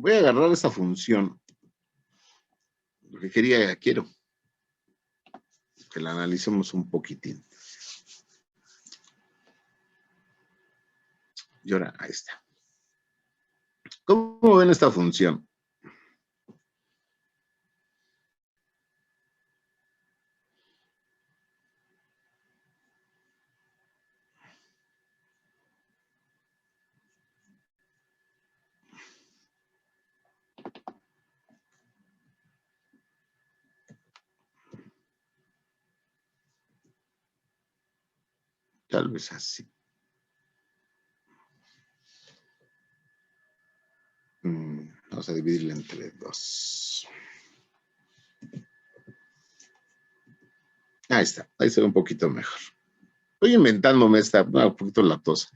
Voy a agarrar esta función, porque quiero que la analicemos un poquitín. Y ahora, ahí está. ¿Cómo ven esta función? Tal vez así. Vamos a dividirla entre 2. Ahí está, ahí se ve un poquito mejor. Estoy inventándome un poquito latosa.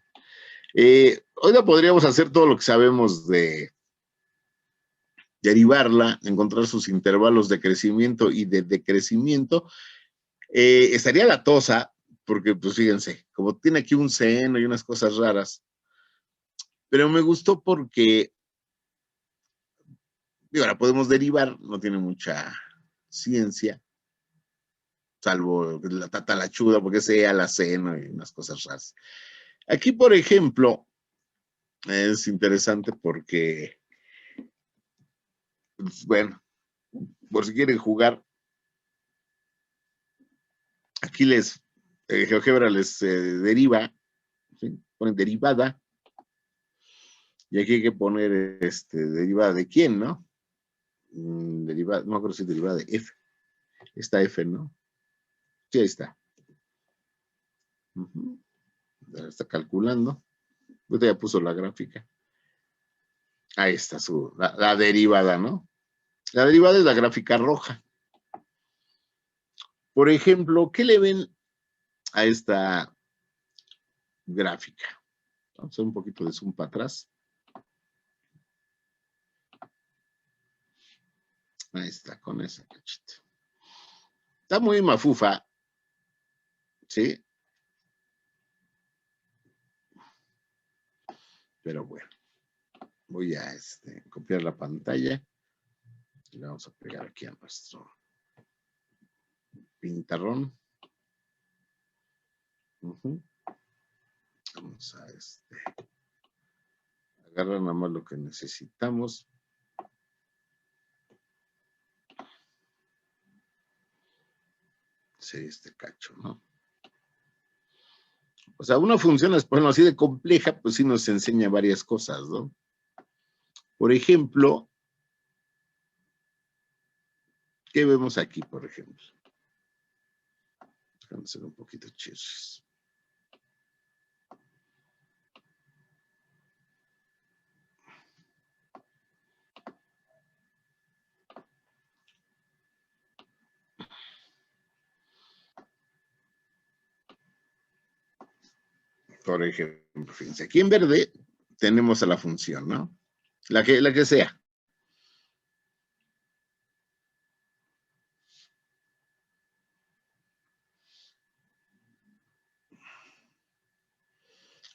Ahora podríamos hacer todo lo que sabemos de derivarla, encontrar sus intervalos de crecimiento y de decrecimiento. Estaría latosa, porque pues fíjense, como tiene aquí un seno y unas cosas raras, pero me gustó porque, digo, ahora podemos derivar, no tiene mucha ciencia, salvo la tatalachuda, porque sea la seno y unas cosas raras. Aquí, por ejemplo, es interesante porque, pues, bueno, por si quieren jugar, aquí GeoGebra les deriva, ¿sí? Ponen derivada, y aquí hay que poner derivada de quién, ¿no? Derivada, no me acuerdo si es derivada de F. Esta F, ¿no? Sí, ahí está. Está calculando. Ahorita ya puso la gráfica. Ahí está la derivada, ¿no? La derivada es la gráfica roja. Por ejemplo, ¿qué le ven a esta gráfica? Vamos a hacer un poquito de zoom para atrás. Ahí está, con esa cachita. Está muy mafufa, ¿sí? Pero bueno, voy a copiar la pantalla y la vamos a pegar aquí a nuestro pintarrón. Vamos a agarrar nada más lo que necesitamos. Sería este cacho, ¿no? O sea, una función, bueno, así de compleja, pues sí nos enseña varias cosas, ¿no? Por ejemplo, ¿qué vemos aquí, por ejemplo? Déjame hacer un poquito chirris. Por ejemplo, fíjense, aquí en verde tenemos a la función, ¿no? La que sea.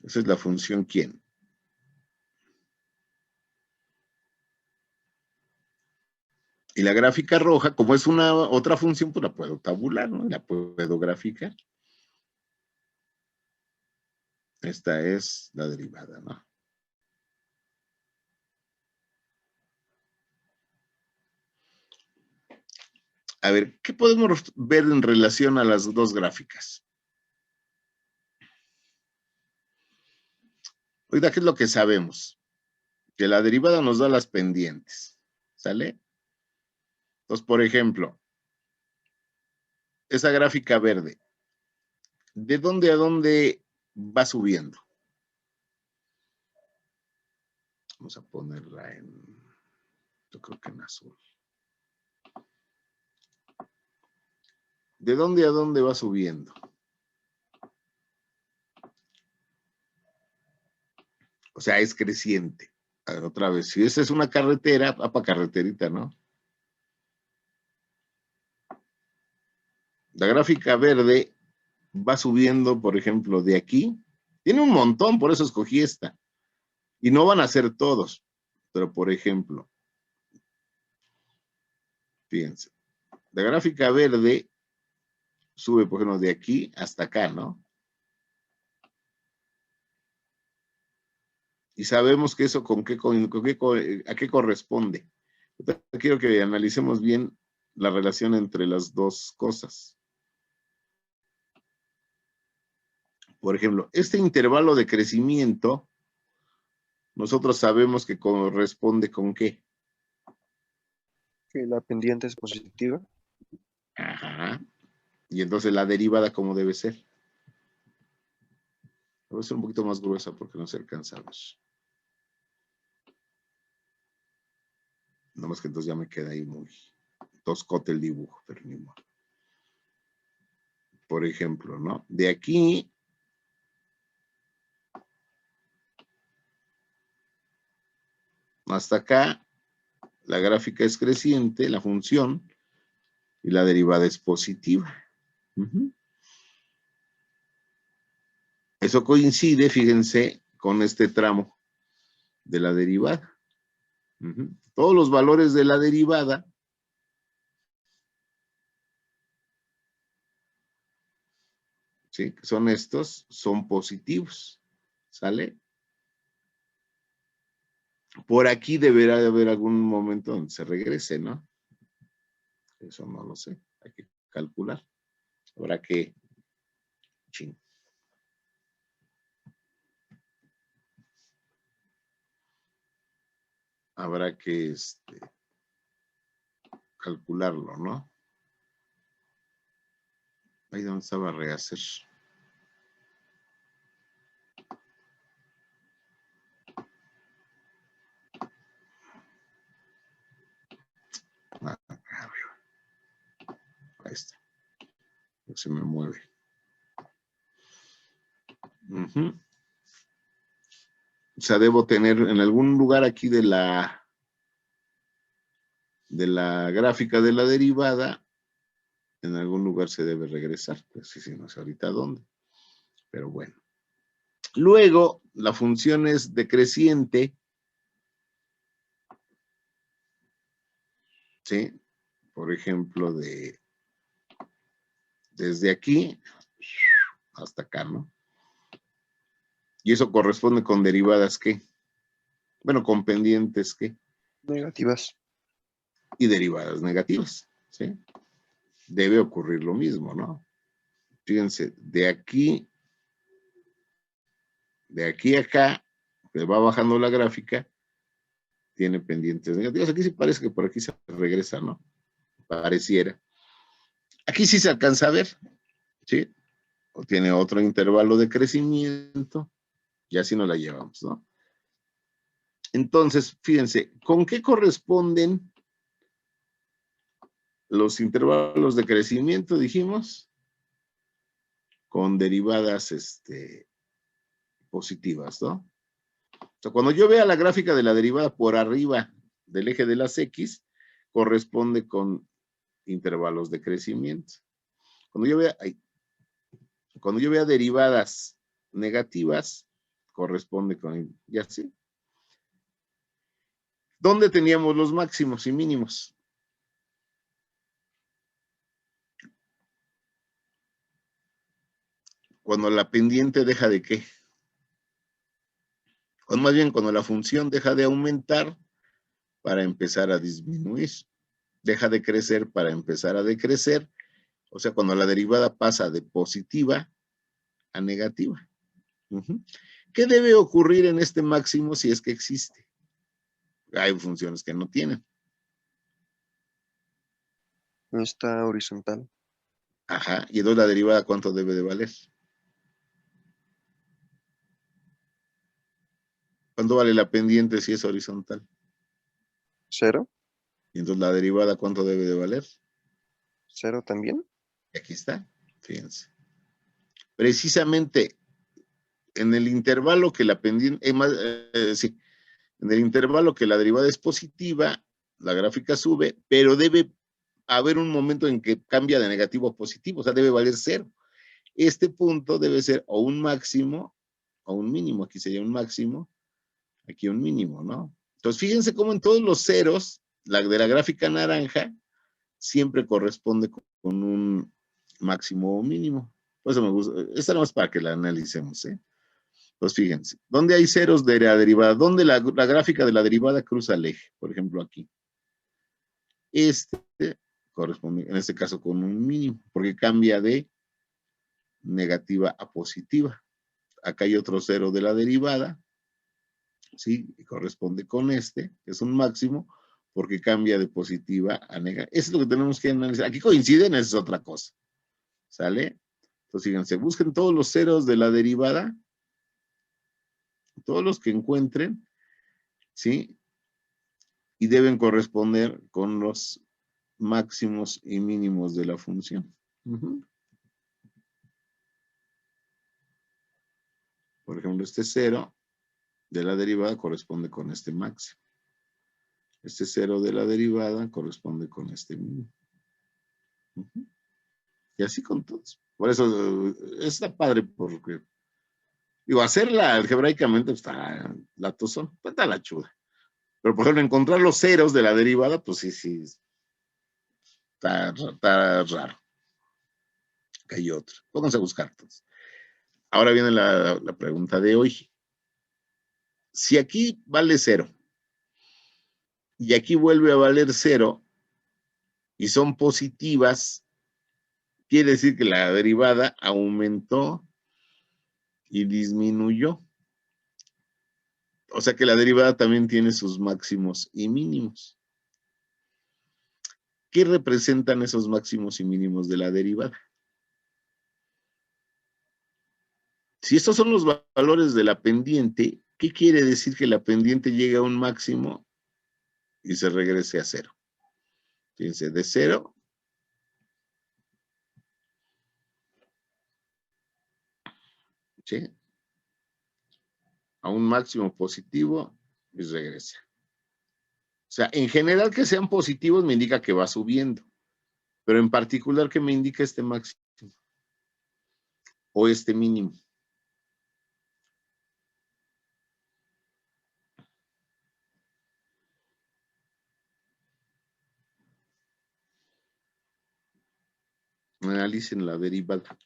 Esa es la función quién. Y la gráfica roja, como es una otra función, pues la puedo tabular, ¿no? La puedo graficar. Esta es la derivada, ¿no? A ver, ¿qué podemos ver en relación a las dos gráficas? Ahorita, ¿qué es lo que sabemos? Que la derivada nos da las pendientes, ¿sale? Entonces, por ejemplo, esa gráfica verde, ¿de dónde a dónde va subiendo? Vamos a ponerla yo creo que en azul. ¿De dónde a dónde va subiendo? O sea, es creciente. A ver, otra vez, si esa es una carretera, va para carreterita, ¿no? La gráfica verde va subiendo, por ejemplo, de aquí. Tiene un montón, por eso escogí esta. Y no van a ser todos. Pero, por ejemplo, fíjense, la gráfica verde sube, por ejemplo, de aquí hasta acá, ¿no? Y sabemos que eso a qué corresponde. Quiero que analicemos bien la relación entre las dos cosas. Por ejemplo, este intervalo de crecimiento, nosotros sabemos que corresponde con qué. Que la pendiente es positiva. Ajá. Y entonces la derivada, ¿cómo debe ser? Debe ser un poquito más gruesa porque no se alcanza a ver. Nada más que entonces ya me queda ahí muy toscote el dibujo, pero ni modo. Por ejemplo, ¿no? De aquí hasta acá, la gráfica es creciente, la función, y la derivada es positiva. Eso coincide, fíjense, con este tramo de la derivada. Todos los valores de la derivada ¿sí? Que son estos, son positivos. ¿Sale? Por aquí deberá de haber algún momento donde se regrese, ¿no? Eso no lo sé. Hay que calcular. Habrá que... Ching. Habrá que calcularlo, ¿no? Ahí donde estaba rehacer. Ahí está. Se me mueve. O sea, debo tener en algún lugar aquí de la gráfica de la derivada, en algún lugar se debe regresar. Pues sí, no sé ahorita dónde. Pero bueno. Luego, la función es decreciente. ¿Sí? Por ejemplo, desde aquí hasta acá, ¿no? Y eso corresponde con derivadas, ¿qué? Bueno, con pendientes, ¿qué? Negativas. Y derivadas negativas, ¿sí? Debe ocurrir lo mismo, ¿no? Fíjense, de aquí a acá, que va bajando la gráfica, tiene pendientes negativas. Aquí sí parece que por aquí se regresa, ¿no? Pareciera. Aquí sí se alcanza a ver, ¿sí? O tiene otro intervalo de crecimiento, y así nos la llevamos, ¿no? Entonces, fíjense, ¿con qué corresponden los intervalos de crecimiento, dijimos? Con derivadas positivas, ¿no? O sea, cuando yo vea la gráfica de la derivada por arriba del eje de las X, corresponde con intervalos de crecimiento. Cuando yo vea derivadas negativas, corresponde con, y así. ¿Dónde teníamos los máximos y mínimos? Cuando la pendiente deja de ¿qué? O más bien cuando la función deja de aumentar para empezar a disminuir. Deja de crecer para empezar a decrecer. O sea, cuando la derivada pasa de positiva a negativa. ¿Qué debe ocurrir en este máximo si es que existe? Hay funciones que no tienen. Está horizontal. Ajá. Y entonces la derivada, ¿cuánto debe de valer? ¿Cuánto vale la pendiente si es horizontal? 0. Y entonces la derivada, ¿cuánto debe de valer? 0 también. Y aquí está. Fíjense. Precisamente en el intervalo que la pendiente, sí, en el intervalo que la derivada es positiva, la gráfica sube, pero debe haber un momento en que cambia de negativo a positivo, o sea, debe valer 0. Este punto debe ser o un máximo o un mínimo. Aquí sería un máximo, aquí un mínimo, ¿no? Entonces, fíjense cómo en todos los ceros, la de la gráfica naranja, siempre corresponde con un máximo o mínimo. Por eso me gusta. Esta no es para que la analicemos, ¿eh? Pues fíjense, ¿dónde hay ceros de la derivada? ¿Dónde la gráfica de la derivada cruza el eje? Por ejemplo, aquí. Este corresponde, en este caso, con un mínimo, porque cambia de negativa a positiva. Acá hay otro cero de la derivada, ¿sí? Y corresponde con este, que es un máximo, porque cambia de positiva a negativa. Eso es lo que tenemos que analizar. Aquí coinciden, esa es otra cosa. ¿Sale? Entonces, fíjense, busquen todos los ceros de la derivada, todos los que encuentren, ¿sí? Y deben corresponder con los máximos y mínimos de la función. Por ejemplo, este cero de la derivada corresponde con este máximo. Este cero de la derivada corresponde con este mínimo. Y así con todos. Por eso está padre, porque, digo, hacerla algebraicamente está la tozón, está la chuda. Pero, por ejemplo, encontrar los ceros de la derivada, pues sí, está raro. Que hay otro. Pónganse a buscar todos. Ahora viene la pregunta de hoy. Si aquí vale 0 y aquí vuelve a valer 0 y son positivas, quiere decir que la derivada aumentó y disminuyó. O sea que la derivada también tiene sus máximos y mínimos. ¿Qué representan esos máximos y mínimos de la derivada? Si estos son los valores de la pendiente, ¿qué quiere decir que la pendiente llegue a un máximo y se regrese a 0? Fíjense, de 0 ¿sí? A un máximo positivo y regresa. O sea, en general que sean positivos me indica que va subiendo, pero en particular que me indica este máximo o este mínimo. Analicen la derivada.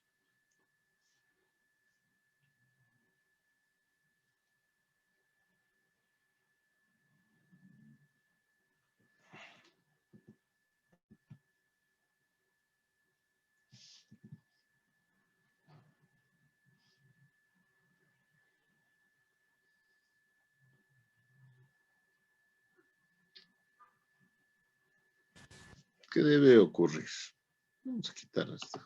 ¿Qué debe ocurrir? Vamos a quitar esto.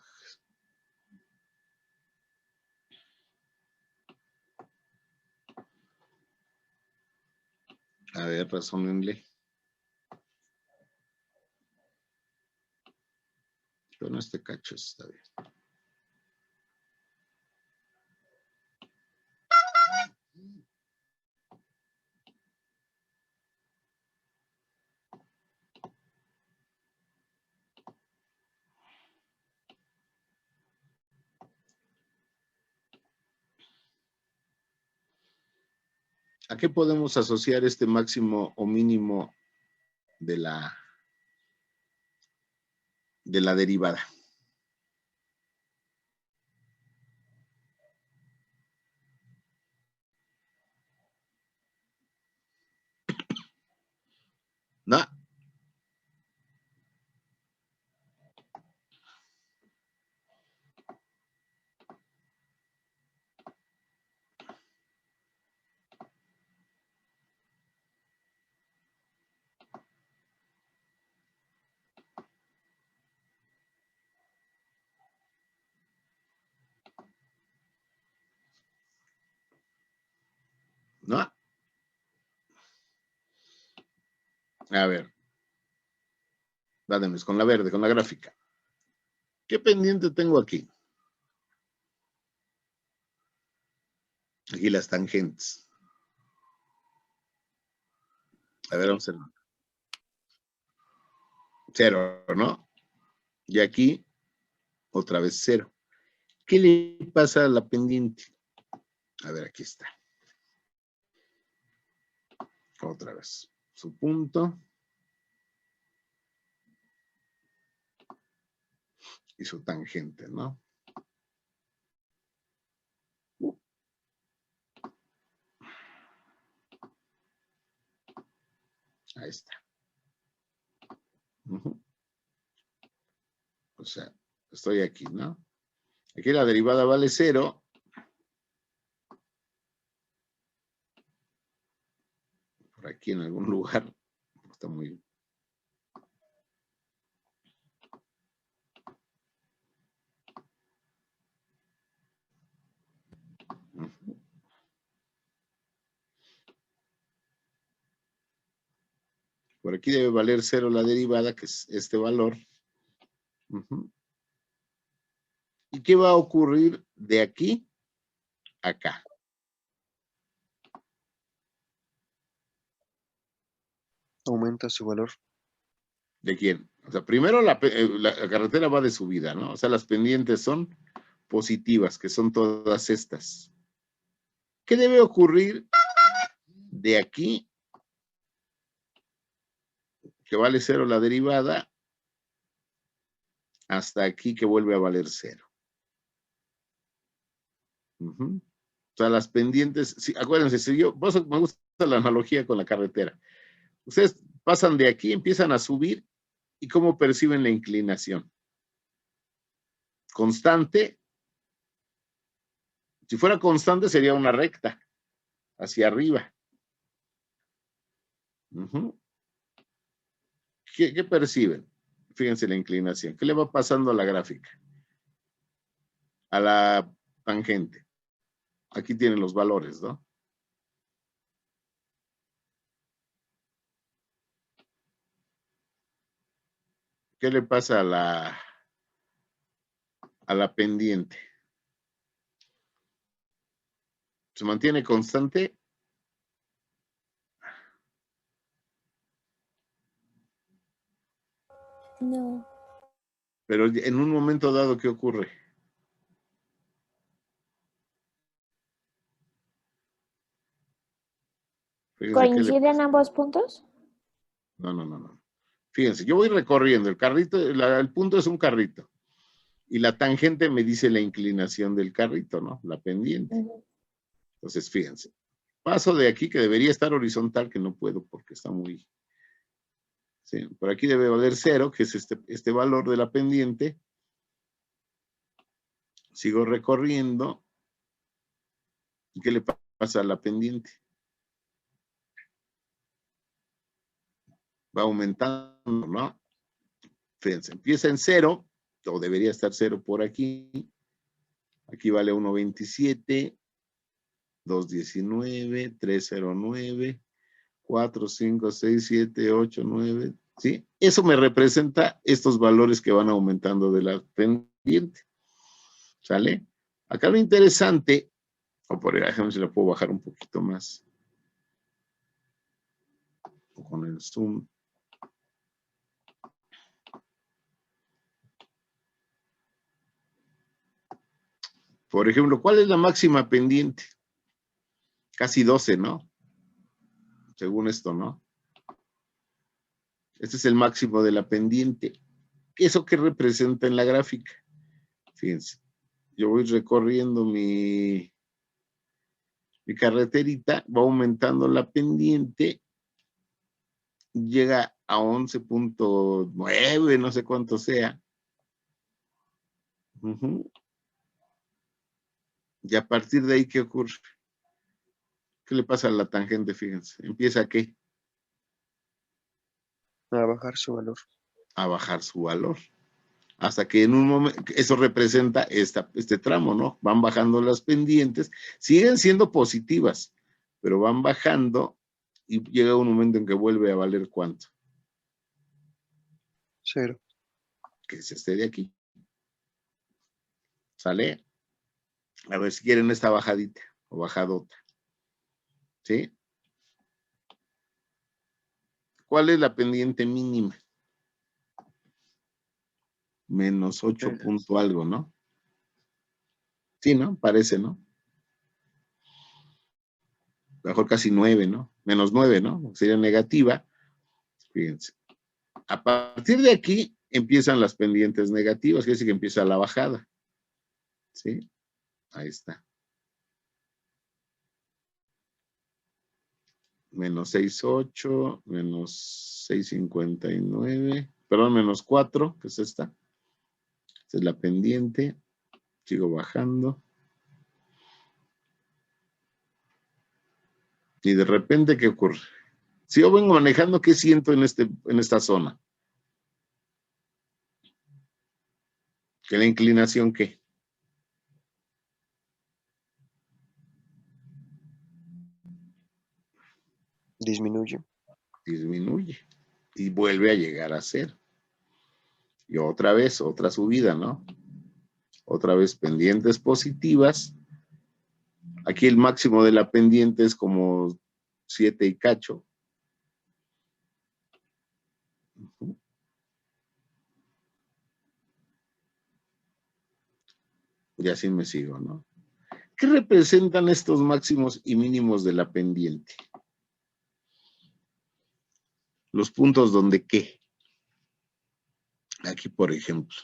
A ver, razónenle. Con este cacho está bien. ¿A qué podemos asociar este máximo o mínimo de la derivada? ¿No? ¿No? A ver. Dádenles con la verde, con la gráfica. ¿Qué pendiente tengo aquí? Aquí las tangentes. A ver, vamos a ver. 0, ¿no? Y aquí, otra vez 0. ¿Qué le pasa a la pendiente? A ver, aquí está. Otra vez. Su punto. Y su tangente, ¿no? Ahí está. O sea, estoy aquí, ¿no? Aquí la derivada vale 0. Por aquí en algún lugar. Está muy... Por aquí debe valer 0 la derivada, que es este valor. ¿Y qué va a ocurrir de aquí a acá? Aumenta su valor. ¿De quién? O sea, primero la carretera va de subida, ¿no? O sea, las pendientes son positivas, que son todas estas. ¿Qué debe ocurrir de aquí, que vale 0 la derivada, hasta aquí que vuelve a valer 0? O sea, las pendientes, sí, acuérdense, si yo, me gusta la analogía con la carretera. Ustedes pasan de aquí, empiezan a subir, ¿y cómo perciben la inclinación? Constante. Si fuera constante sería una recta hacia arriba. ¿Qué perciben? Fíjense la inclinación. ¿Qué le va pasando a la gráfica? A la tangente. Aquí tienen los valores, ¿no? ¿Qué le pasa a la pendiente? ¿Se mantiene constante? No. Pero en un momento dado, ¿qué ocurre? Fíjense ¿Coinciden ambos puntos? No. Fíjense, yo voy recorriendo el carrito, el punto es un carrito. Y la tangente me dice la inclinación del carrito, ¿no? La pendiente. Entonces, fíjense. Paso de aquí que debería estar horizontal, que no puedo porque está muy... Sí, por aquí debe valer 0, que es este valor de la pendiente. Sigo recorriendo. ¿Y qué le pasa a la pendiente? Va aumentando, ¿no? Fíjense, empieza en 0, o debería estar 0 por aquí. Aquí vale 1.27, 2.19, 3.09, 4, 5, 6, 7, 8, 9, ¿sí? Eso me representa estos valores que van aumentando de la pendiente, ¿sale? Acá lo interesante, o por ejemplo, si la puedo bajar un poquito más, o con el zoom. Por ejemplo, ¿cuál es la máxima pendiente? Casi 12, ¿no? Según esto, ¿no? Este es el máximo de la pendiente. ¿Eso qué representa en la gráfica? Fíjense, yo voy recorriendo mi carreterita, va aumentando la pendiente, llega a 11.9, no sé cuánto sea. Y a partir de ahí, ¿qué ocurre? ¿Qué le pasa a la tangente? Fíjense, ¿empieza a qué? A bajar su valor. A bajar su valor. Hasta que en un momento, eso representa este tramo, ¿no? Van bajando las pendientes, siguen siendo positivas, pero van bajando y llega un momento en que vuelve a valer ¿cuánto? 0. Que es este de aquí. ¿Sale? A ver si quieren esta bajadita o bajadota. ¿Sí? ¿Cuál es la pendiente mínima? Menos 8 punto algo, ¿no? Sí, ¿no? Parece, ¿no? mejor casi 9, ¿no? Menos 9, ¿no? Sería negativa. Fíjense. A partir de aquí empiezan las pendientes negativas, quiere decir que empieza la bajada. ¿Sí? Ahí está. Menos 6,8, menos 6,59, perdón, menos 4, que es esta. Esta es la pendiente. Sigo bajando. Y de repente, ¿qué ocurre? Si yo vengo manejando, ¿qué siento en esta zona? ¿Que la inclinación qué? Disminuye. Disminuye. Y vuelve a llegar a cero. Y otra vez, otra subida, ¿no? Otra vez pendientes positivas. Aquí el máximo de la pendiente es como 7 y cacho. Y así me sigo, ¿no? ¿Qué representan estos máximos y mínimos de la pendiente? Los puntos donde qué. Aquí, por ejemplo.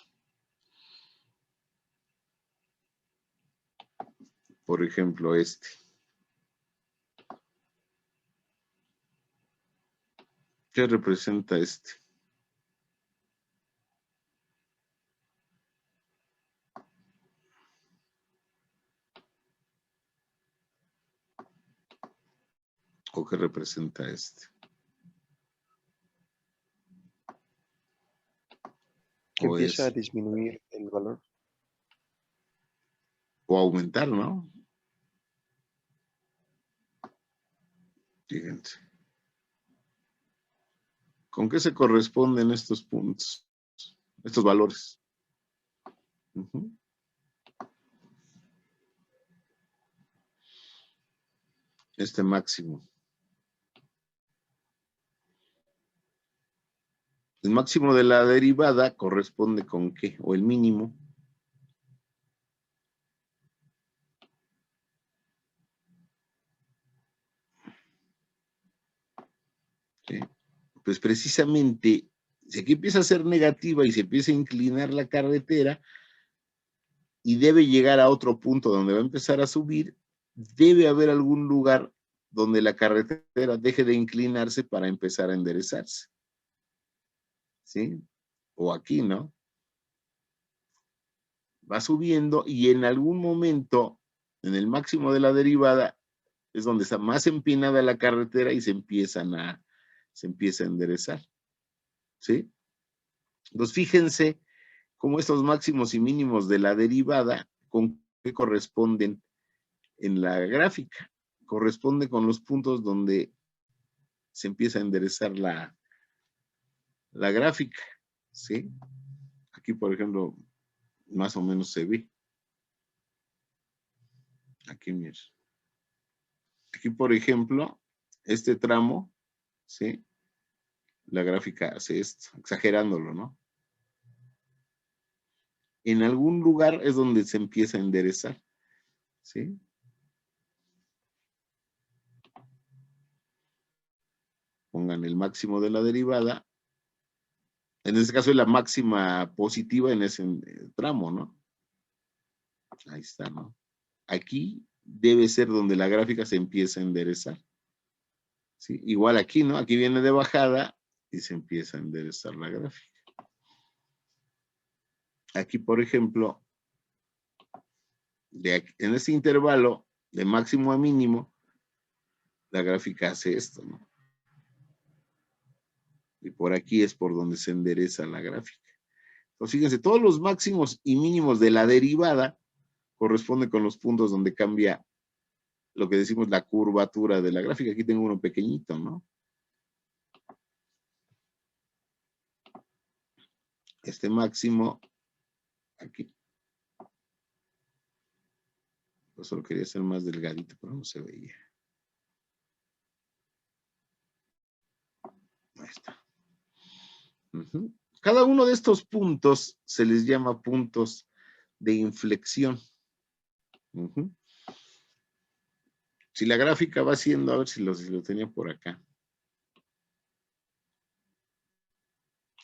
Por ejemplo, este. ¿Qué representa este? ¿O qué representa este? Que O empieza a es, disminuir el valor. o aumentar, ¿no? Fíjense. ¿Con qué se corresponden estos puntos? Estos valores. Este máximo. El máximo de la derivada corresponde con qué, o el mínimo. ¿Sí? Pues precisamente, si aquí empieza a ser negativa y se empieza a inclinar la carretera y debe llegar a otro punto donde va a empezar a subir, debe haber algún lugar donde la carretera deje de inclinarse para empezar a enderezarse. ¿Sí? O aquí, ¿no? Va subiendo y en algún momento, en el máximo de la derivada, es donde está más empinada la carretera y se empieza a enderezar. ¿Sí? Entonces, fíjense cómo estos máximos y mínimos de la derivada, ¿con qué corresponden en la gráfica? Corresponde con los puntos donde se empieza a enderezar la gráfica. ¿Sí? Aquí, por ejemplo, más o menos se ve. Aquí, mira. Aquí, por ejemplo, este tramo, ¿sí? La gráfica hace esto, exagerándolo, ¿no? En algún lugar es donde se empieza a enderezar, ¿sí? Pongan el máximo de la derivada. En este caso es la máxima positiva en ese tramo, ¿no? Ahí está, ¿no? Aquí debe ser donde la gráfica se empieza a enderezar. ¿Sí? Igual aquí, ¿no? Aquí viene de bajada y se empieza a enderezar la gráfica. Aquí, por ejemplo, en este intervalo de máximo a mínimo, la gráfica hace esto, ¿no? Y por aquí es por donde se endereza la gráfica. Entonces, fíjense, todos los máximos y mínimos de la derivada corresponden con los puntos donde cambia lo que decimos la curvatura de la gráfica. Aquí tengo uno pequeñito, ¿no? Este máximo, aquí. Yo solo quería hacer más delgadito, pero no se veía. Ahí está. Cada uno de estos puntos se les llama puntos de inflexión. Si la gráfica va siendo, a ver si lo tenía por acá.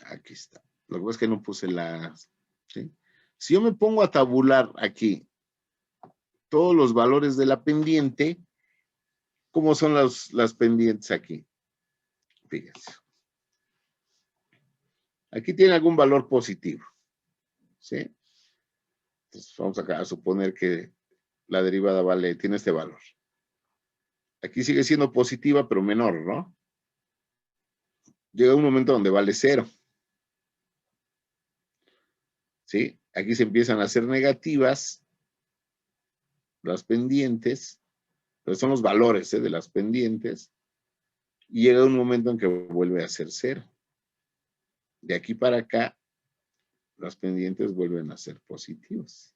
Aquí está. Lo que pasa es que no puse las, ¿sí? Si yo me pongo a tabular aquí todos los valores de la pendiente, ¿cómo son las pendientes aquí? Fíjense. Aquí tiene algún valor positivo, ¿sí? Entonces vamos acá a suponer que la derivada tiene este valor. Aquí sigue siendo positiva, pero menor, ¿no? Llega un momento donde vale 0. ¿Sí? Aquí se empiezan a hacer negativas las pendientes, pero son los valores de las pendientes, y llega un momento en que vuelve a ser 0. De aquí para acá, las pendientes vuelven a ser positivas.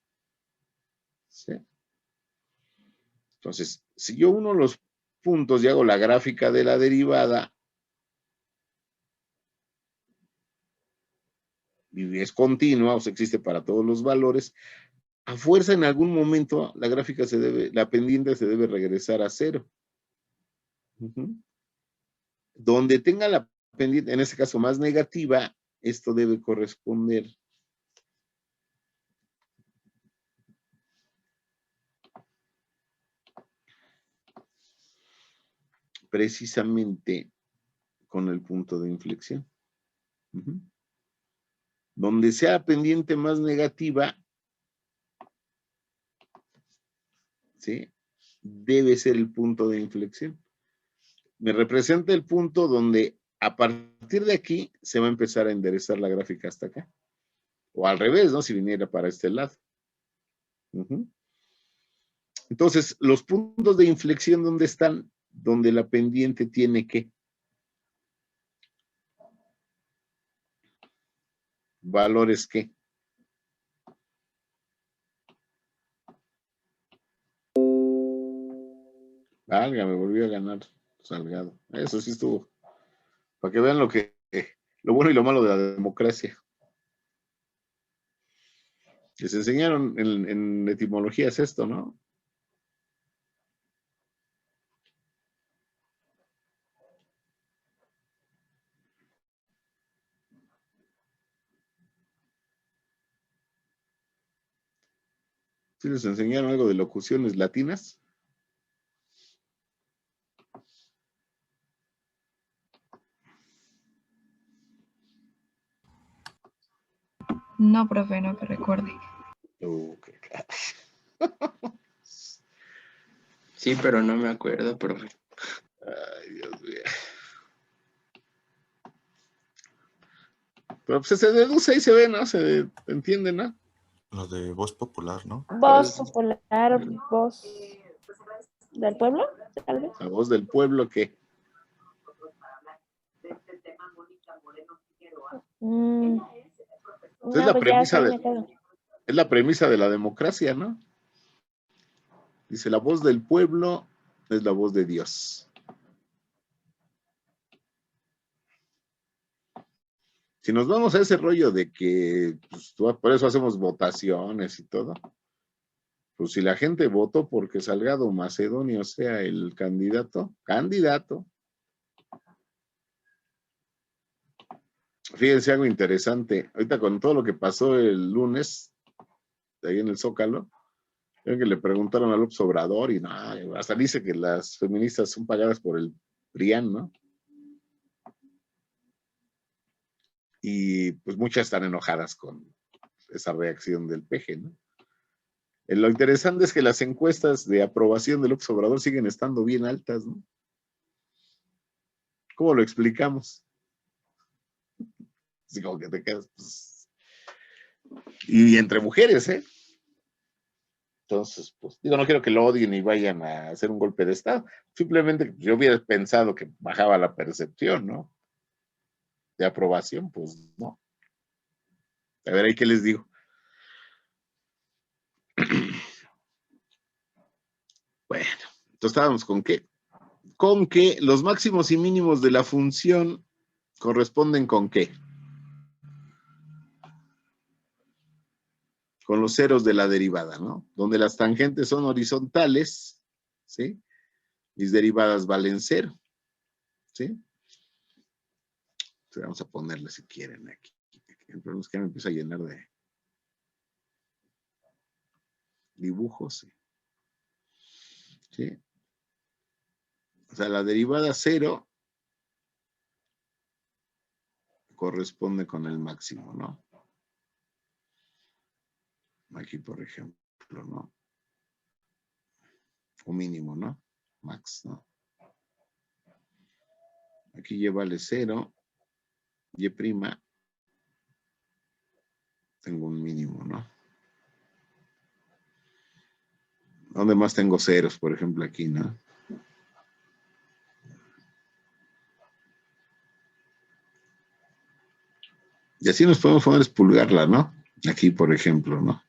¿Sí? Entonces, si yo uno los puntos y hago la gráfica de la derivada, y es continua, o sea, existe para todos los valores, a fuerza en algún momento la pendiente se debe regresar a 0. Donde tenga la pendiente, en este caso más negativa, esto debe corresponder precisamente con el punto de inflexión. Donde sea pendiente más negativa, ¿sí? Debe ser el punto de inflexión. Me representa el punto donde a partir de aquí se va a empezar a enderezar la gráfica hasta acá. O al revés, ¿no? Si viniera para este lado. Entonces, los puntos de inflexión, ¿dónde están? Donde la pendiente tiene que valores que. Me volvió a ganar Salgado. Eso sí estuvo. Para que vean lo bueno y lo malo de la democracia. Les enseñaron en etimologías esto, ¿no? ¿Sí les enseñaron algo de locuciones latinas? No, profe, no que recuerde. Sí, pero no me acuerdo, profe. Ay, Dios mío. Pero pues se deduce y se ve, ¿no? Se entiende, ¿no? Lo de voz popular, ¿no? Voz popular, voz del pueblo, tal vez. La voz del pueblo que. Es la pues premisa ya me quedo. es la premisa de la democracia, ¿no? Dice, la voz del pueblo es la voz de Dios. Si nos vamos a ese rollo de que pues, por eso hacemos votaciones y todo, pues si la gente votó porque Salgado Macedonio sea el candidato, fíjense algo interesante, ahorita con todo lo que pasó el lunes, ahí en el Zócalo, creo que le preguntaron a López Obrador y no, hasta dice que las feministas son pagadas por el PRIAN, ¿no? Y pues muchas están enojadas con esa reacción del PG, ¿no? Lo interesante es que las encuestas de aprobación de López Obrador siguen estando bien altas, ¿no? ¿Cómo lo explicamos? Así como que te quedas, pues... Y entre mujeres, ¿eh? Entonces, pues, digo, no quiero que lo odien y vayan a hacer un golpe de Estado. Simplemente yo hubiera pensado que bajaba la percepción, ¿no? De aprobación, pues no. A ver, ahí qué les digo. Bueno, entonces estábamos con qué. Con que los máximos y mínimos de la función corresponden con qué. Con los ceros de la derivada, ¿no? Donde las tangentes son horizontales, ¿sí? Mis derivadas valen 0. ¿Sí? Entonces vamos a ponerle si quieren aquí. El problema es que me empiezo a llenar de dibujos. ¿Sí? O sea, la derivada 0 corresponde con el máximo, ¿no? Aquí, por ejemplo, ¿no? O mínimo, ¿no? Max, ¿no? Aquí y vale 0. Y'. Tengo un mínimo, ¿no? ¿Dónde más tengo ceros? Por ejemplo, aquí, ¿no? Y así nos podemos poner a expulgarla, ¿no? Aquí, por ejemplo, ¿no?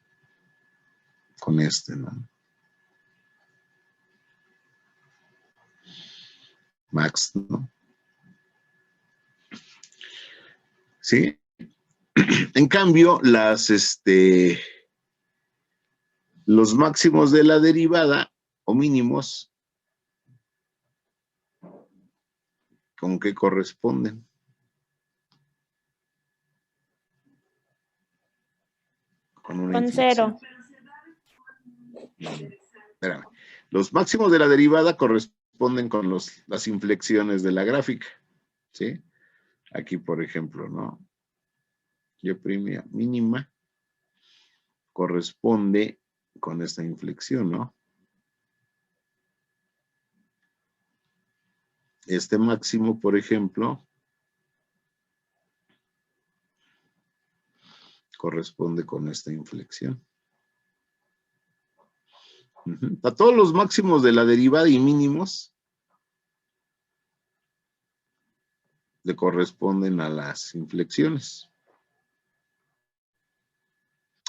Con este, ¿no? Max, ¿no? ¿Sí? En cambio, los máximos de la derivada, o mínimos, ¿con qué corresponden? Con una Con 0. Espérame. Los máximos de la derivada corresponden con las inflexiones de la gráfica, ¿sí? Aquí, por ejemplo, ¿no? Y' mínima corresponde con esta inflexión, ¿no? Este máximo, por ejemplo, corresponde con esta inflexión. A todos los máximos de la derivada y mínimos le corresponden a las inflexiones.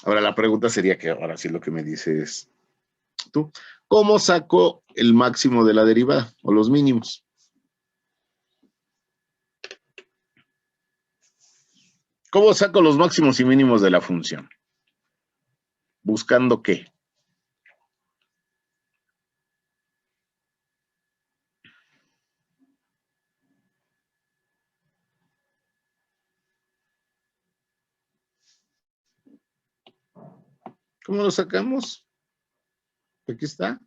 Ahora la pregunta sería que ahora sí lo que me dices tú, ¿cómo saco el máximo de la derivada o los mínimos? ¿Cómo saco los máximos y mínimos de la función? ¿Buscando qué? ¿Cómo lo sacamos? Aquí está.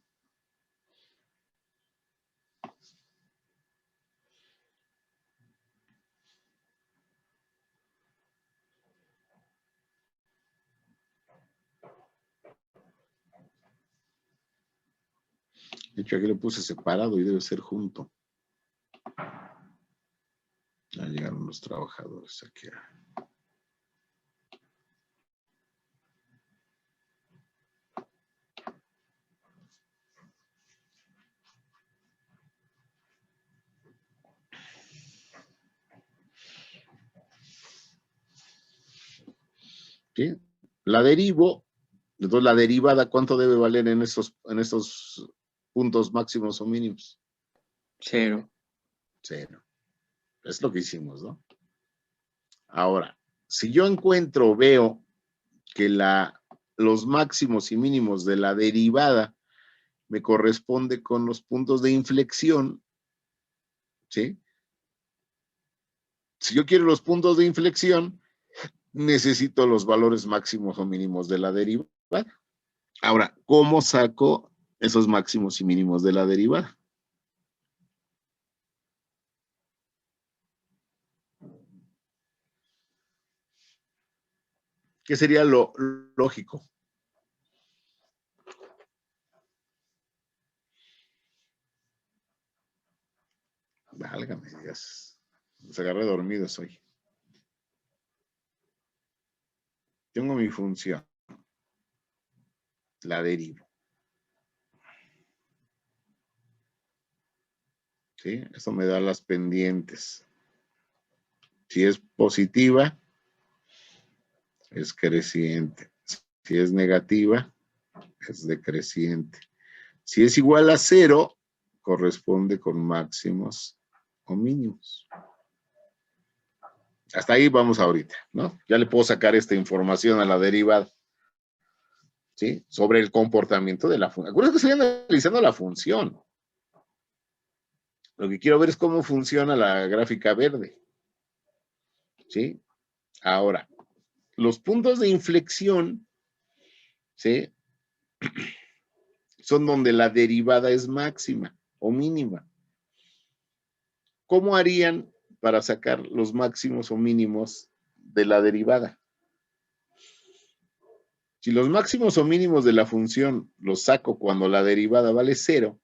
De hecho, aquí lo puse separado y debe ser junto. Ya llegaron los trabajadores aquí. ¿Sí? La derivo, entonces la derivada, ¿cuánto debe valer en estos puntos máximos o mínimos? 0. 0. Es lo que hicimos, ¿no? Ahora, si yo veo que los máximos y mínimos de la derivada me corresponde con los puntos de inflexión, ¿sí? Si yo quiero los puntos de inflexión, necesito los valores máximos o mínimos de la derivada. Ahora, ¿cómo saco esos máximos y mínimos de la derivada? ¿Qué sería lo lógico? Válgame Dios. Los agarré dormidos hoy. Tengo mi función. La derivo. ¿Sí? Esto me da las pendientes. Si es positiva, es creciente. Si es negativa, es decreciente. Si es igual a 0, corresponde con máximos o mínimos. Hasta ahí vamos ahorita, ¿no? Ya le puedo sacar esta información a la derivada, ¿sí? Sobre el comportamiento de la función. Acuérdense que estoy analizando la función. Lo que quiero ver es cómo funciona la gráfica verde. ¿Sí? Ahora, los puntos de inflexión, ¿sí? Son donde la derivada es máxima o mínima. ¿Cómo harían para sacar los máximos o mínimos de la derivada? Si los máximos o mínimos de la función los saco cuando la derivada vale 0,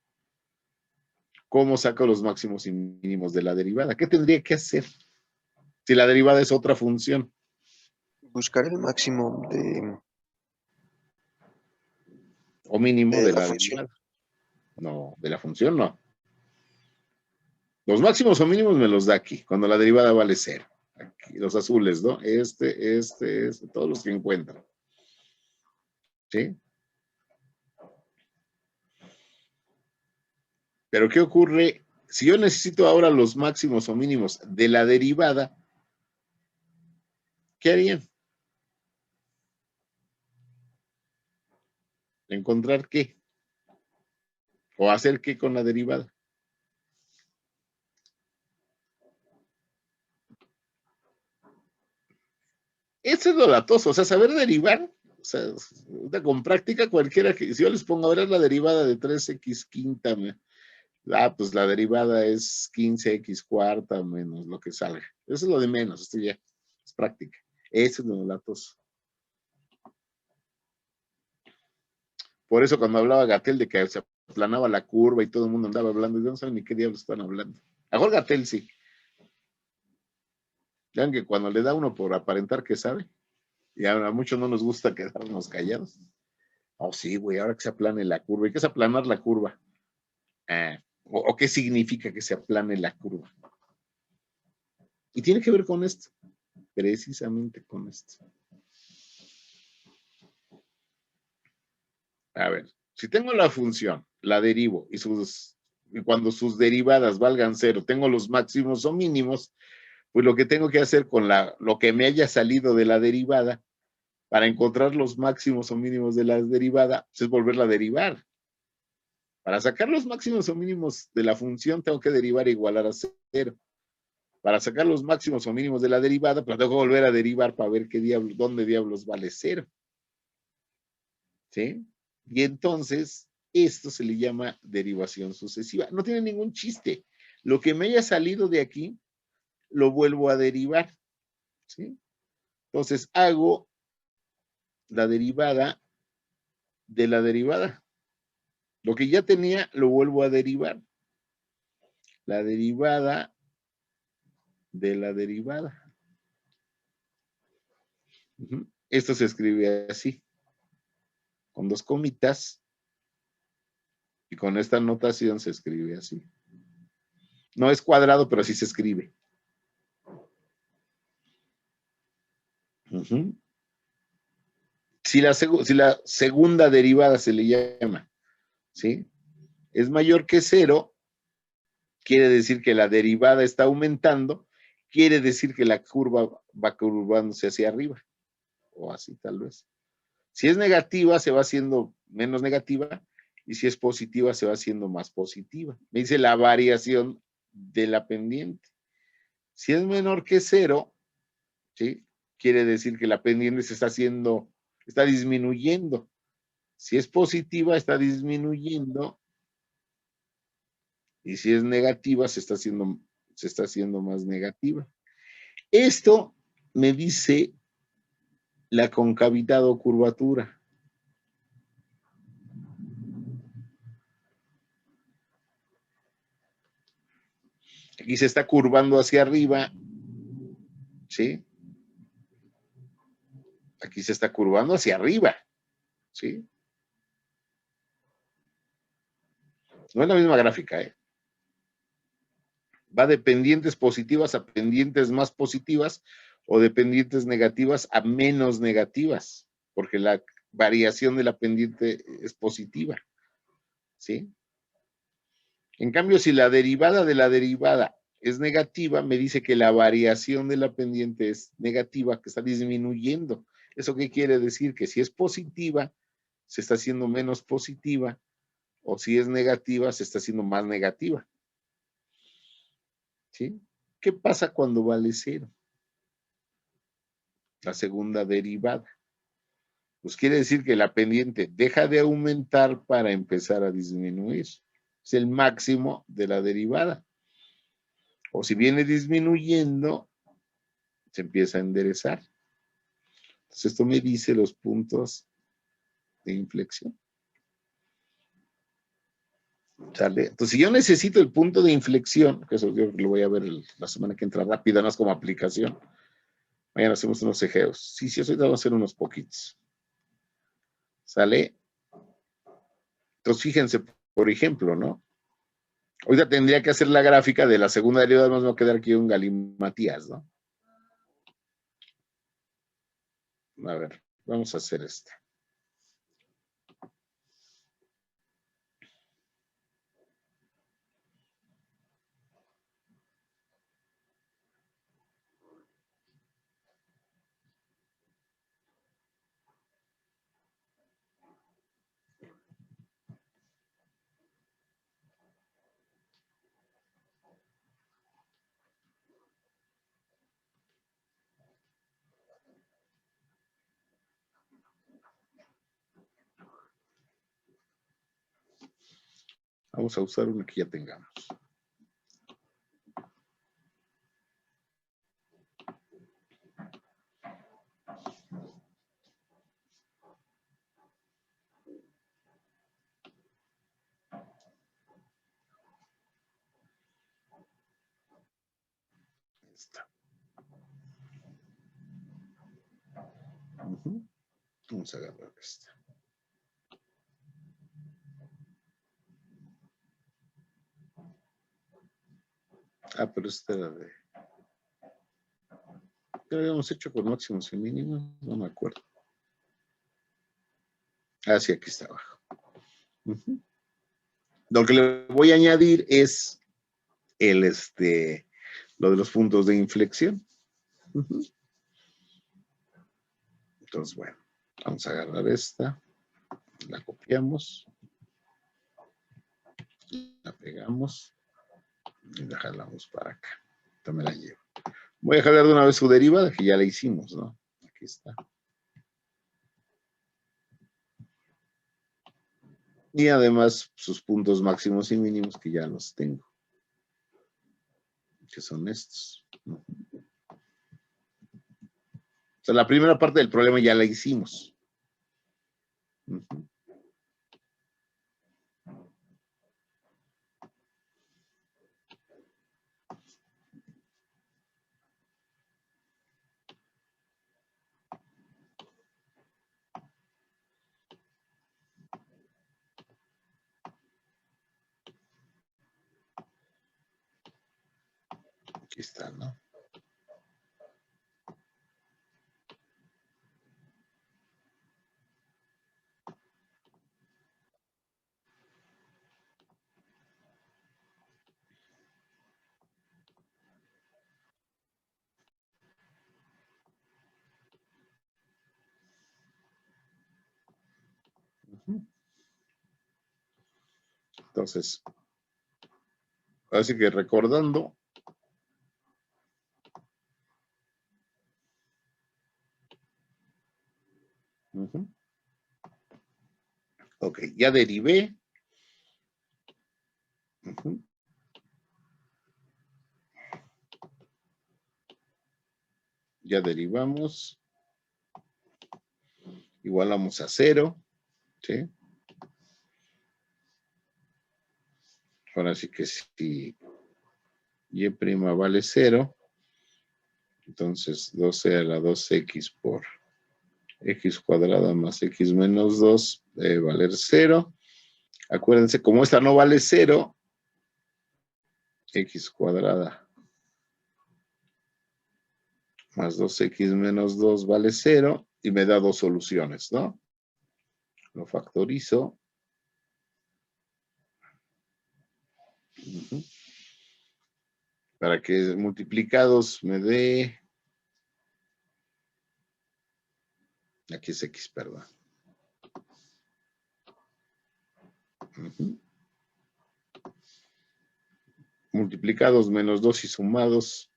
¿cómo saco los máximos y mínimos de la derivada? ¿Qué tendría que hacer si la derivada es otra función? Buscar el máximo O mínimo de de la la función. derivada. No, de la función no. Los máximos o mínimos me los da aquí, cuando la derivada vale 0. Aquí, los azules, ¿no? Este, todos los que encuentro. ¿Sí? Pero ¿qué ocurre? Si yo necesito ahora los máximos o mínimos de la derivada, ¿qué harían? ¿Encontrar qué? ¿O hacer qué con la derivada? Eso es lo latoso, o sea, saber derivar, o sea, con práctica cualquiera, que si yo les pongo, ahora es la derivada de 3x quinta, pues la derivada es 15x cuarta menos lo que salga. Eso es lo de menos, esto ya es práctica. Eso es lo latoso. Por eso cuando hablaba Gatell de que se aplanaba la curva y todo el mundo andaba hablando, yo no sé ni qué diablos están hablando. Mejor Gatell sí. Vean que cuando le da uno por aparentar que sabe, y a muchos no nos gusta quedarnos callados. Oh, sí, güey, ahora que se aplane la curva. ¿Y qué es aplanar la curva? ¿O qué significa que se aplane la curva? Y tiene que ver con esto, precisamente con esto. A ver, si tengo la función, la derivo, y cuando sus derivadas valgan 0, tengo los máximos o mínimos, pues lo que tengo que hacer con lo que me haya salido de la derivada, para encontrar los máximos o mínimos de la derivada, pues es volverla a derivar. Para sacar los máximos o mínimos de la función, tengo que derivar e igualar a 0. Para sacar los máximos o mínimos de la derivada, pues tengo que volver a derivar para ver dónde diablos vale 0. ¿Sí? Y entonces, esto se le llama derivación sucesiva. No tiene ningún chiste. Lo que me haya salido de aquí, lo vuelvo a derivar. ¿Sí? Entonces, hago la derivada de la derivada. Lo que ya tenía, lo vuelvo a derivar. La derivada de la derivada. Esto se escribe así, con 2 comitas, y con esta notación se escribe así. No es cuadrado, pero así se escribe. Si la segunda derivada se le llama, ¿sí? Es mayor que 0, quiere decir que la derivada está aumentando, quiere decir que la curva va curvándose hacia arriba, o así tal vez. Si es negativa, se va haciendo menos negativa, y si es positiva, se va haciendo más positiva. Me dice la variación de la pendiente. Si es menor que 0, ¿sí? Quiere decir que la pendiente está disminuyendo. Si es positiva, está disminuyendo. Y si es negativa, se está haciendo más negativa. Esto me dice la concavidad o curvatura. Aquí se está curvando hacia arriba, ¿sí? Aquí se está curvando hacia arriba, ¿sí? No es la misma gráfica, ¿eh? Va de pendientes positivas a pendientes más positivas, o de pendientes negativas a menos negativas, porque la variación de la pendiente es positiva, ¿sí? En cambio, si la derivada de la derivada es negativa, me dice que la variación de la pendiente es negativa, que está disminuyendo. ¿Eso qué quiere decir? Que si es positiva, se está haciendo menos positiva, o si es negativa, se está haciendo más negativa. ¿Sí? ¿Qué pasa cuando vale 0? La segunda derivada. Pues quiere decir que la pendiente deja de aumentar para empezar a disminuir. Es el máximo de la derivada. O si viene disminuyendo, se empieza a enderezar. Entonces esto me dice los puntos de inflexión. ¿Sale? Entonces, si yo necesito el punto de inflexión, que eso yo lo voy a ver la semana que entra rápida, no es como aplicación. Mañana hacemos unos ejeos. Sí, ahorita vamos a hacer unos poquitos. ¿Sale? Entonces, fíjense, por ejemplo, ¿no? Ahorita tendría que hacer la gráfica de la segunda derivada, más me va a quedar aquí un galimatías, ¿no? A ver, vamos a hacer esta. Vamos a usar una que ya tengamos. Esta. Vamos a agarrar esta. Ah, pero esta era de... ¿Qué habíamos hecho con máximos y mínimos? No me acuerdo. Ah, sí, aquí está abajo. Lo que le voy a añadir es lo de los puntos de inflexión. Entonces, bueno, vamos a agarrar esta, la copiamos, la pegamos y la jalamos para acá. Esta me la llevo. Voy a jalar de una vez su derivada, que ya la hicimos, ¿no? Aquí está. Y además sus puntos máximos y mínimos que ya los tengo. Que son estos. O sea, la primera parte del problema ya la hicimos. Aquí está, ¿no? Entonces, así que recordando, ok, ya derivé. Ya derivamos. Igualamos a 0. ¿Sí? Ahora sí que si y' vale 0, entonces 12 a la 2x por x cuadrada más x menos 2 debe valer 0. Acuérdense, como esta no vale 0, x cuadrada más 2x menos 2 vale 0 y me da dos soluciones, ¿no? Lo factorizo. Para que multiplicados me dé... Aquí es x, perdón. multiplicados menos 2 y sumados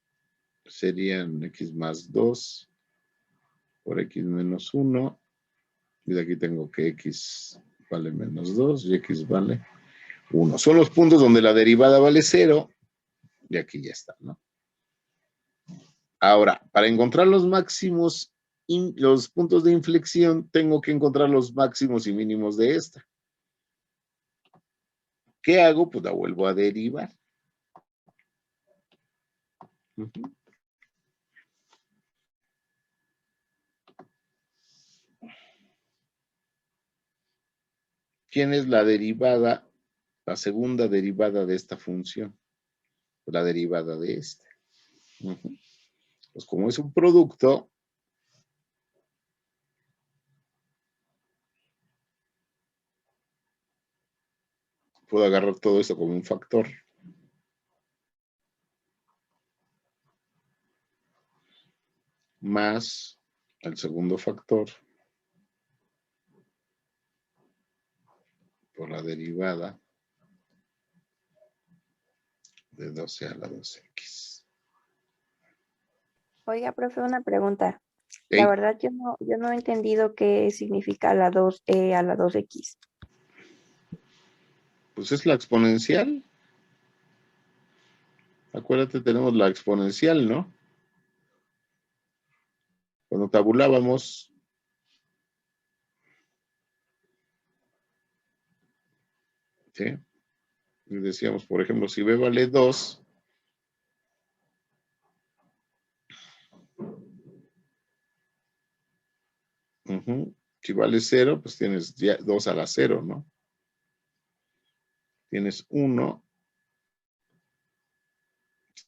serían x más 2 por x menos 1. Y de aquí tengo que x vale menos 2 y x vale 1. Son los puntos donde la derivada vale 0. Y aquí ya está, ¿no? Ahora, para encontrar los máximos, los puntos de inflexión, tengo que encontrar los máximos y mínimos de esta. ¿Qué hago? Pues la vuelvo a derivar. ¿Quién es la derivada, la segunda derivada de esta función? La derivada de esta. Pues como es un producto, puedo agarrar todo esto como un factor. Más el segundo factor por la derivada de 12 a la 2x. Oiga, profe, una pregunta. Ey, La verdad, yo no he entendido qué significa la 2e a la 2x. pues es la exponencial. Acuérdate, tenemos la exponencial, ¿no? Cuando tabulábamos, ¿sí? Y decíamos, por ejemplo, si b vale 2, si vale 0, pues tienes 2 a la 0, ¿no? Tienes 1,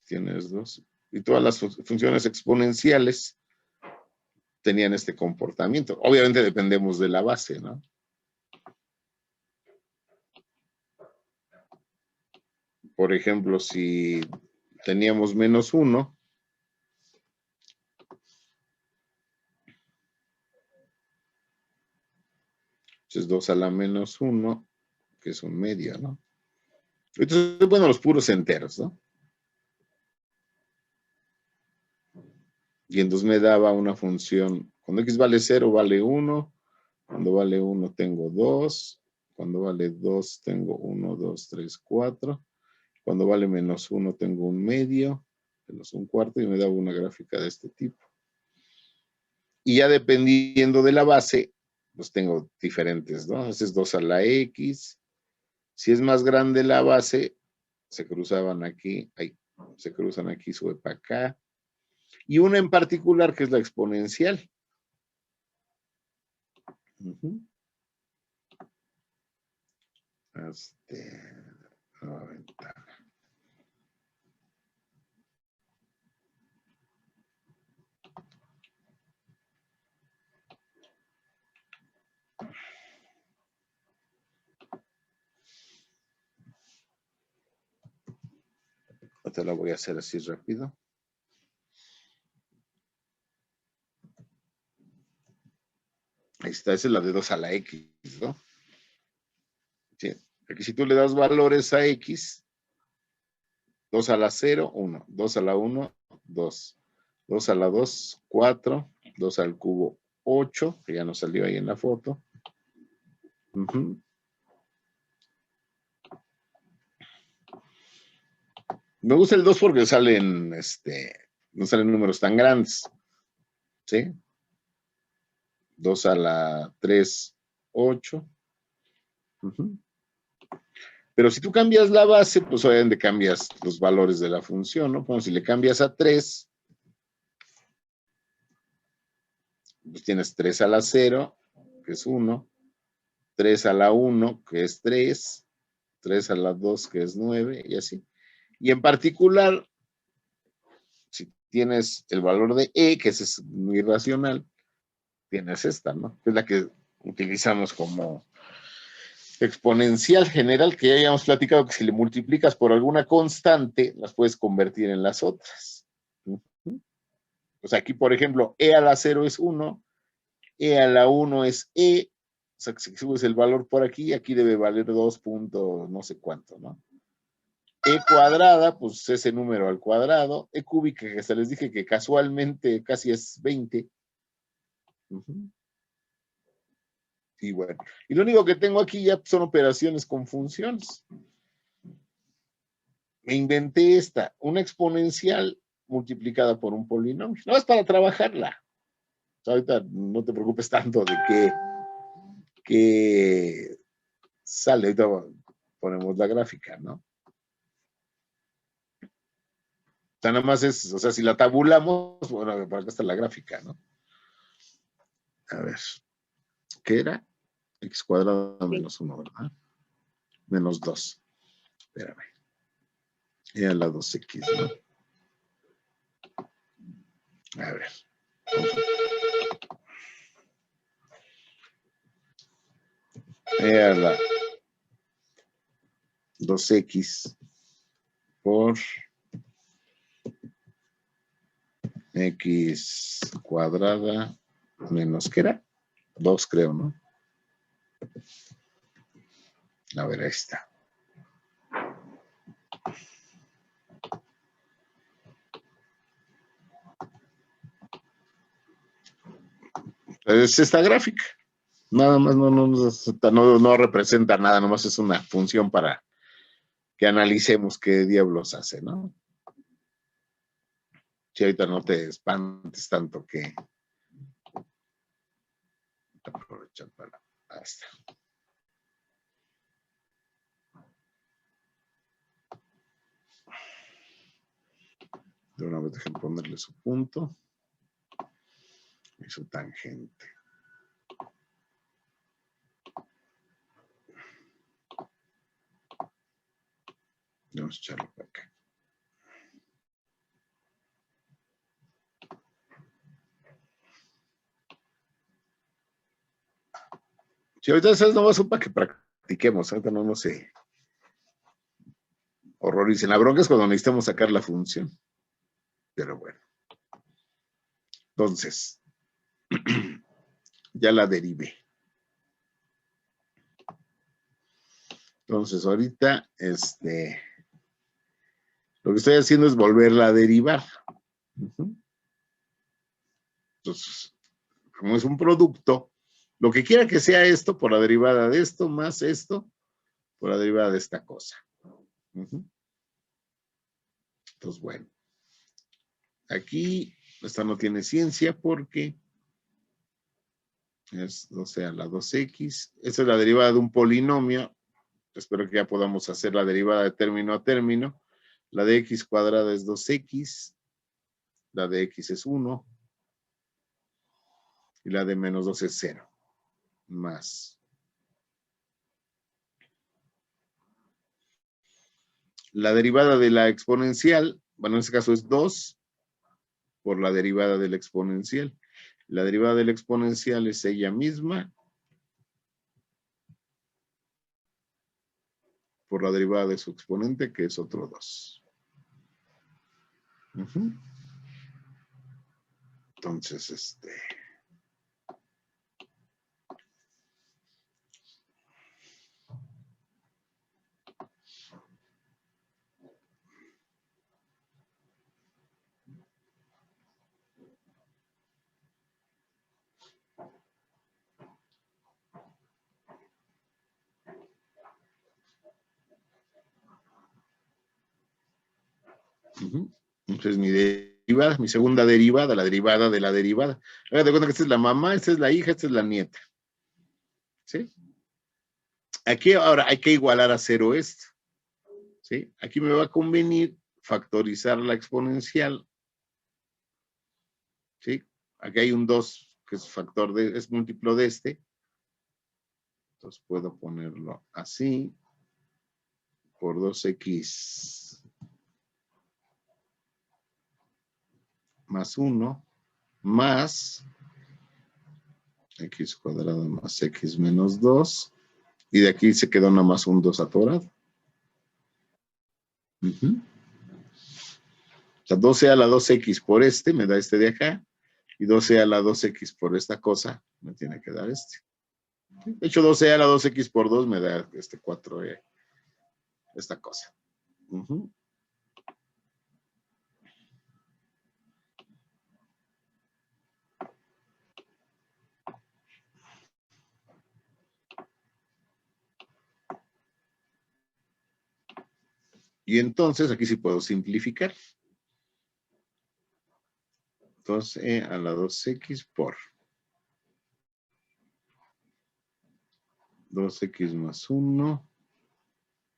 tienes 2. Y todas las funciones exponenciales tenían este comportamiento. Obviamente dependemos de la base, ¿no? Por ejemplo, si teníamos menos 1, es 2 a la menos 1, que es un medio, ¿no? Entonces, bueno, los puros enteros, ¿no? Y entonces me daba una función, cuando x vale 0 vale 1, cuando vale 1 tengo 2, cuando vale 2 tengo 1, 2, 3, 4, cuando vale menos 1 tengo un medio, menos un cuarto, y me daba una gráfica de este tipo. Y ya dependiendo de la base, pues tengo diferentes, ¿no? Ese es 2 a la x. Si es más grande la base, se cruzaban aquí, ahí, se cruzan aquí, sube para acá. Y una en particular que es la exponencial. Nueva ventana. Te la voy a hacer así rápido. Ahí está, esa es la de 2 a la x, ¿no? Sí. Aquí si tú le das valores a x, 2 a la 0, 1, 2 a la 1, 2, 2 a la 2, 4, 2 al cubo, 8, que ya nos salió ahí en la foto. Me gusta el 2 porque no salen números tan grandes, ¿sí? 2 a la 3, 8. Pero si tú cambias la base, pues obviamente cambias los valores de la función, ¿no? Bueno, si le cambias a 3, pues tienes 3 a la 0, que es 1, 3 a la 1, que es 3, 3 a la 2, que es 9, y así. Y en particular, si tienes el valor de e, que ese es muy irracional, tienes esta, ¿no? Que es la que utilizamos como exponencial general, que ya habíamos platicado que si le multiplicas por alguna constante, las puedes convertir en las otras. O sea, aquí, por ejemplo, e a la 0 es 1, e a la 1 es e, o sea, si subes el valor por aquí, aquí debe valer 2 puntos no sé cuánto, ¿no? E cuadrada, pues ese número al cuadrado. E cúbica, que se les dije que casualmente casi es 20. Y bueno, y lo único que tengo aquí ya son operaciones con funciones. Me inventé esta, una exponencial multiplicada por un polinomio. No es para trabajarla. O sea, ahorita no te preocupes tanto de que sale. Ahorita ponemos la gráfica, ¿no? O sea, nada más es, o sea, si la tabulamos, bueno, para acá está la gráfica, ¿no? A ver, ¿qué era? X cuadrado menos 1, ¿verdad? Menos 2. Espérame. Era la 2X, ¿no? A ver. Era la 2X por X cuadrada menos, ¿qué era? 2, creo, ¿no? A ver, ahí está. Es esta gráfica. Nada más no representa nada, nomás es una función para que analicemos qué diablos hace, ¿no? Si ahorita no te espantes tanto que aprovechar para. Ahí está. De una vez dejen ponerle su punto y su tangente. Vamos a echarlo para acá. Si ahorita eso no va a ser para que practiquemos, ahorita no se horroricen. La bronca es cuando necesitamos sacar la función. Pero bueno. Entonces, ya la derivé. Entonces, ahorita, lo que estoy haciendo es volverla a derivar. Entonces, como es un producto, lo que quiera que sea esto, por la derivada de esto, más esto, por la derivada de esta cosa. Entonces, bueno. Aquí, esta no tiene ciencia porque es, o sea, la 2x. Esta es la derivada de un polinomio. Espero que ya podamos hacer la derivada de término a término. La de x cuadrada es 2x. La de x es 1. Y la de menos 2 es 0. Más. La derivada de la exponencial, bueno, en este caso es 2 por la derivada de la exponencial. La derivada de la exponencial es ella misma por la derivada de su exponente, que es otro 2. Entonces, entonces mi derivada, mi segunda derivada, la derivada de la derivada. Hágate cuenta que esta es la mamá, esta es la hija, esta es la nieta. ¿Sí? Aquí ahora hay que igualar a 0 esto. ¿Sí? Aquí me va a convenir factorizar la exponencial. ¿Sí? Aquí hay un 2 que es factor de, es múltiplo de este. Entonces puedo ponerlo así. Por 2x más 1 más x cuadrado más x menos 2. Y de aquí se quedó nada más un 2 atorado. O sea, 12 a la 2x por este me da este de acá. Y 12 a la 2x por esta cosa me tiene que dar este. De hecho, 12 a la 2x por 2 me da este 4, esta cosa. Ujú. Y entonces aquí sí puedo simplificar. 2e a la 2x por 2x más 1,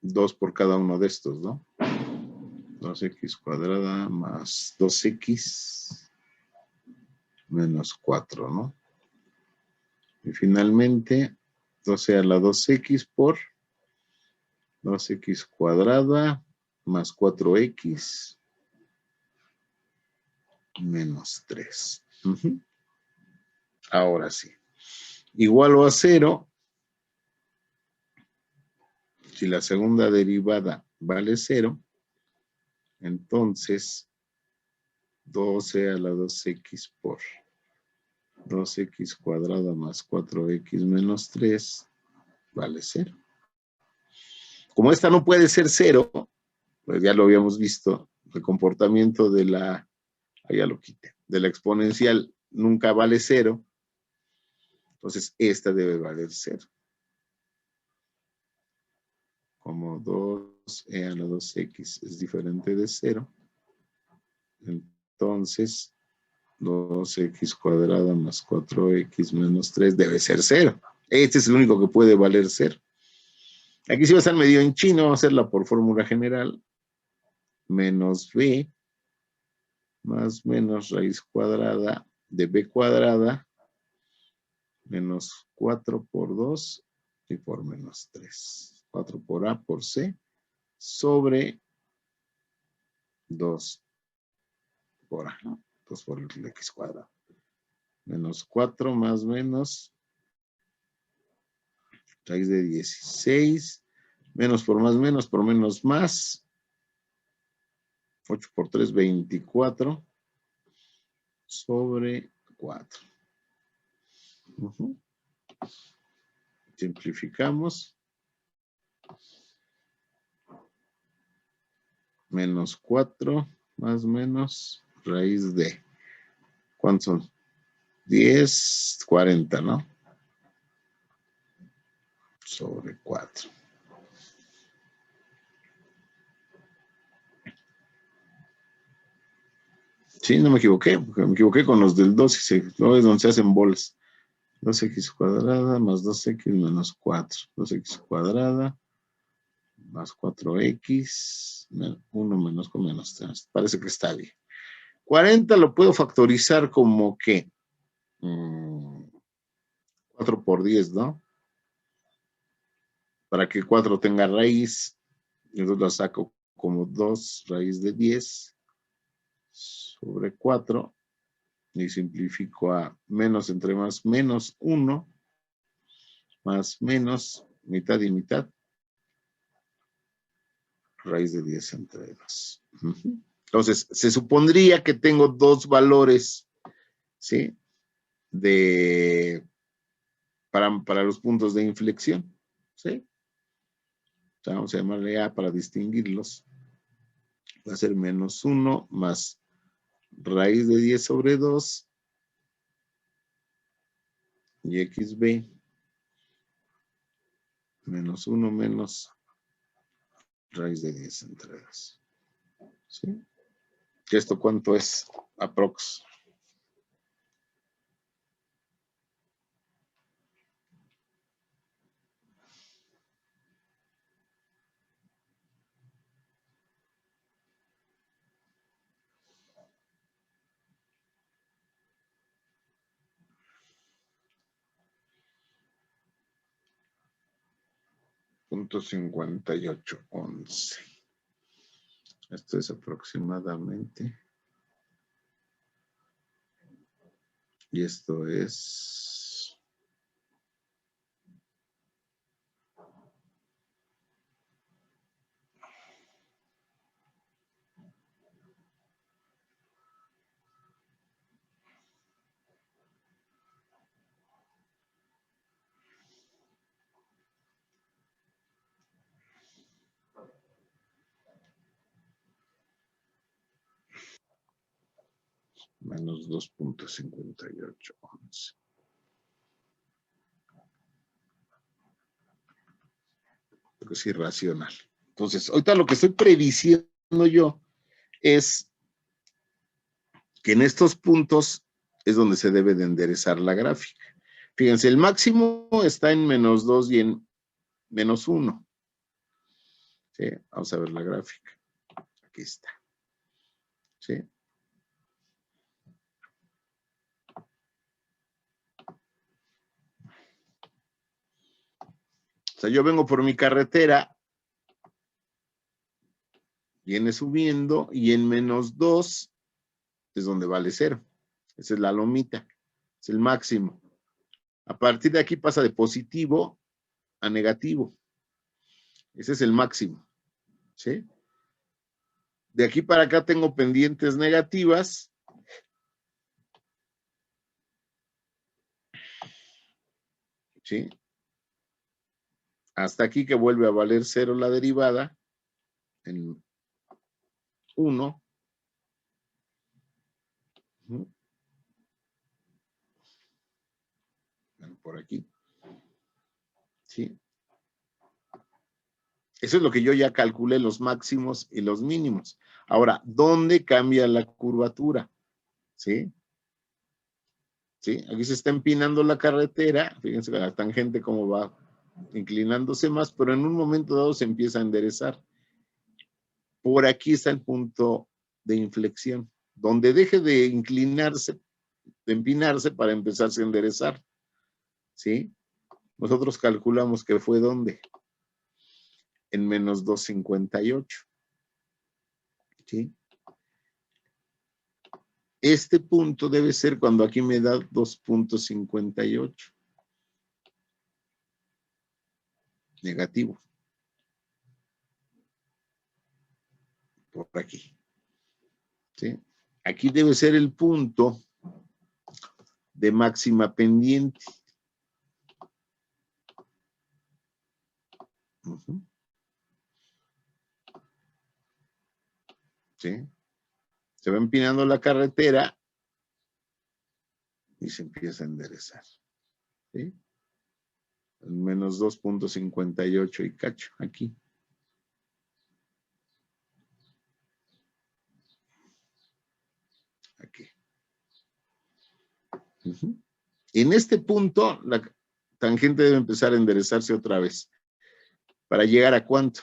2 por cada uno de estos, ¿no? 2x cuadrada más 2x menos 4, ¿no? Y finalmente, 12 a la 2x por 2x cuadrada más 4x menos 3. Ujú. Ahora sí. Igual o a 0. Si la segunda derivada vale 0, entonces 12 a la 2x por 2x cuadrada más 4x menos 3 vale 0. Como esta no puede ser 0, pues ya lo habíamos visto, el comportamiento de la, ya lo quité, de la exponencial nunca vale 0, entonces esta debe valer 0. Como 2e a la 2x es diferente de 0, entonces 2x cuadrada más 4x menos 3 debe ser 0. Este es el único que puede valer 0. Aquí sí va a estar medio en chino, vamos a hacerla por fórmula general. Menos b más menos raíz cuadrada de b cuadrada menos 4 por 2 y por menos 3. 4 por a por c sobre 2 por a, ¿no? 2 por el x cuadrado. Menos 4 más menos raíz de 16. Menos por menos más. 8 por 3, 24 sobre 4. Simplificamos. Menos 4 más menos raíz de. ¿Cuántos son? 10, 40, ¿no? Sobre 4. Sí, no me equivoqué, porque me equivoqué con los del 2 y no es donde se hacen bolas. 2x cuadrada más 2x menos 4. 2x cuadrada más 4x, 1 menos con menos 3. Parece que está bien. 40 lo puedo factorizar como que 4 por 10, ¿no? Para que 4 tenga raíz, entonces lo saco como 2 raíz de 10 sobre 4 y simplifico a menos entre más menos 1 más menos mitad y mitad raíz de 10 entre 2. Entonces, se supondría que tengo dos valores, ¿sí? Para los puntos de inflexión, ¿sí? O sea, vamos a llamarle A para distinguirlos. Va a ser menos 1 más raíz de 10 sobre 2 y xb menos 1 menos raíz de 10 entre 2. ¿Sí? ¿Esto cuánto es? Aprox. .5811. Esto es aproximadamente. Y esto es. Menos 2.5811. Creo que es irracional. Entonces, ahorita lo que estoy prediciendo yo es que en estos puntos es donde se debe de enderezar la gráfica. Fíjense, el máximo está en menos 2 y en menos 1. ¿Sí? Vamos a ver la gráfica. Aquí está. ¿Sí? O sea, yo vengo por mi carretera, viene subiendo y en menos 2 es donde vale 0. Esa es la lomita, es el máximo. A partir de aquí pasa de positivo a negativo. Ese es el máximo. ¿Sí? De aquí para acá tengo pendientes negativas. ¿Sí? Hasta aquí que vuelve a valer 0 la derivada en 1. Bueno, por aquí. ¿Sí? Eso es lo que yo ya calculé, los máximos y los mínimos. Ahora, ¿dónde cambia la curvatura? ¿Sí? ¿Sí? Aquí se está empinando la carretera. Fíjense la tangente cómo va inclinándose más, pero en un momento dado se empieza a enderezar. Por aquí está el punto de inflexión, donde deje de inclinarse, de empinarse para empezarse a enderezar. ¿Sí? Nosotros calculamos que fue ¿dónde? En menos 258. ¿Sí? Este punto debe ser cuando aquí me da 2.58. Negativo. Por aquí. ¿Sí? Aquí debe ser el punto de máxima pendiente. ¿Sí? Se va empinando la carretera y se empieza a enderezar. ¿Sí? Menos 2.58 y cacho, aquí. Aquí. En este punto, la tangente debe empezar a enderezarse otra vez. ¿Para llegar a cuánto?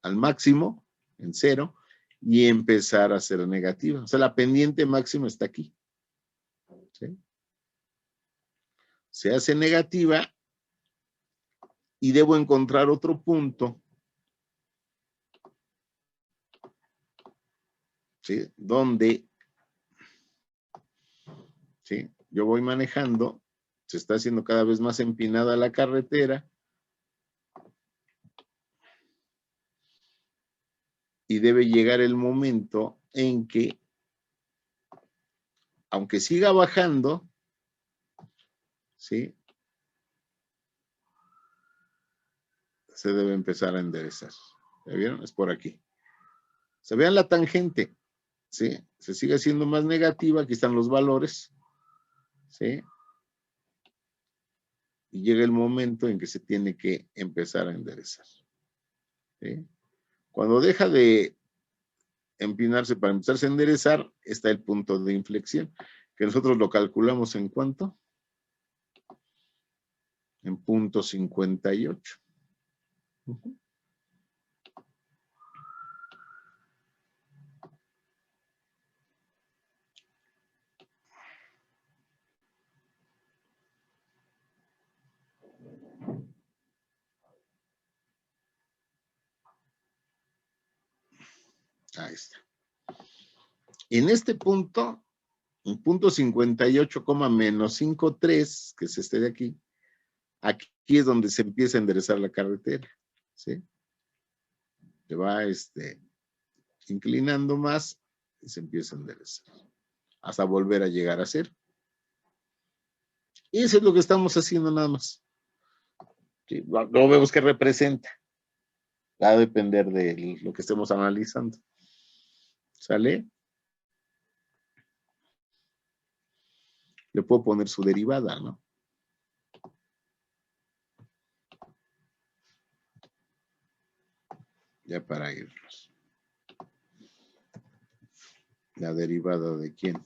Al máximo, en 0, y empezar a ser negativa. O sea, la pendiente máxima está aquí. ¿Sí? Se hace negativa y debo encontrar otro punto, ¿sí? Donde, ¿sí? Yo voy manejando, se está haciendo cada vez más empinada la carretera y debe llegar el momento en que, aunque siga bajando, ¿sí? Se debe empezar a enderezar. ¿Ya vieron? Es por aquí. Se vean la tangente, ¿sí? Se sigue haciendo más negativa, aquí están los valores, ¿sí? Y llega el momento en que se tiene que empezar a enderezar. ¿Sí? Cuando deja de empinarse para empezarse a enderezar, está el punto de inflexión, que nosotros lo calculamos en ¿cuánto? En 0.58. Ahí está. En este punto, en 0.58, menos 5.3, que es este de aquí, aquí es donde se empieza a enderezar la carretera. ¿Sí? Se va inclinando más y se empieza a enderezar. Hasta volver a llegar a 0. Y eso es lo que estamos haciendo nada más. ¿Sí? Luego vemos qué representa. Va a depender de lo que estemos analizando. ¿Sale? le puedo poner su derivada, ¿no? Ya para irnos. La derivada de quién.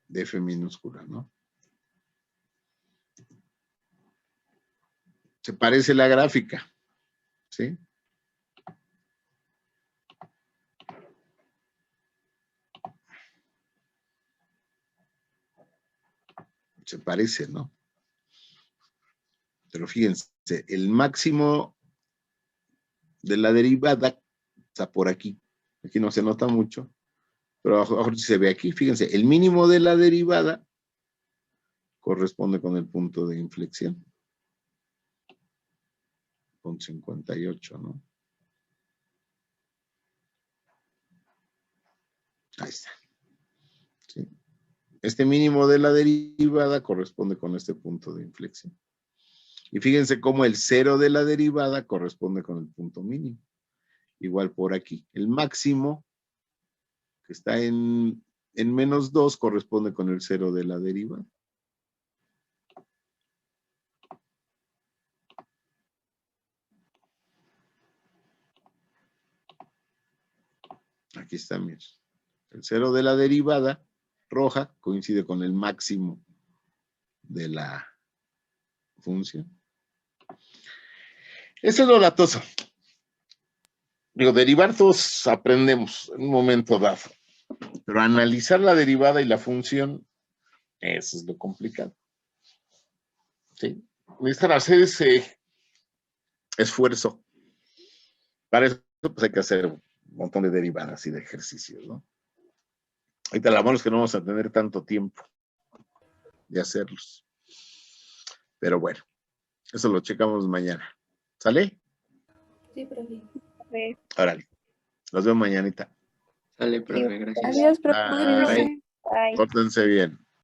De f minúscula, ¿no? Se parece la gráfica, ¿sí? Se parece, ¿no? Pero fíjense, el máximo de la derivada está por aquí. Aquí no se nota mucho, pero ahora se ve aquí. Fíjense, el mínimo de la derivada corresponde con el punto de inflexión. Con 58, ¿no? Ahí está. ¿Sí? Este mínimo de la derivada corresponde con este punto de inflexión. Y fíjense cómo el cero de la derivada corresponde con el punto mínimo. Igual por aquí. El máximo, que está en menos 2, corresponde con el cero de la derivada. Aquí está, miren. El cero de la derivada roja coincide con el máximo de la función. Eso es lo latoso. Digo, derivar todos aprendemos en un momento dado, pero analizar la derivada y la función, eso es lo complicado. ¿Sí? Necesitan hacer ese esfuerzo. Para eso pues hay que hacer un montón de derivadas y de ejercicios, ¿no? Ahorita la mano es que no vamos a tener tanto tiempo de hacerlos. Pero bueno, eso lo checamos mañana. ¿Sale? Sí, profe. Órale. Los veo mañanita. Sale, profe, gracias. Adiós, profe. Bye. Bye. Pórtense bien.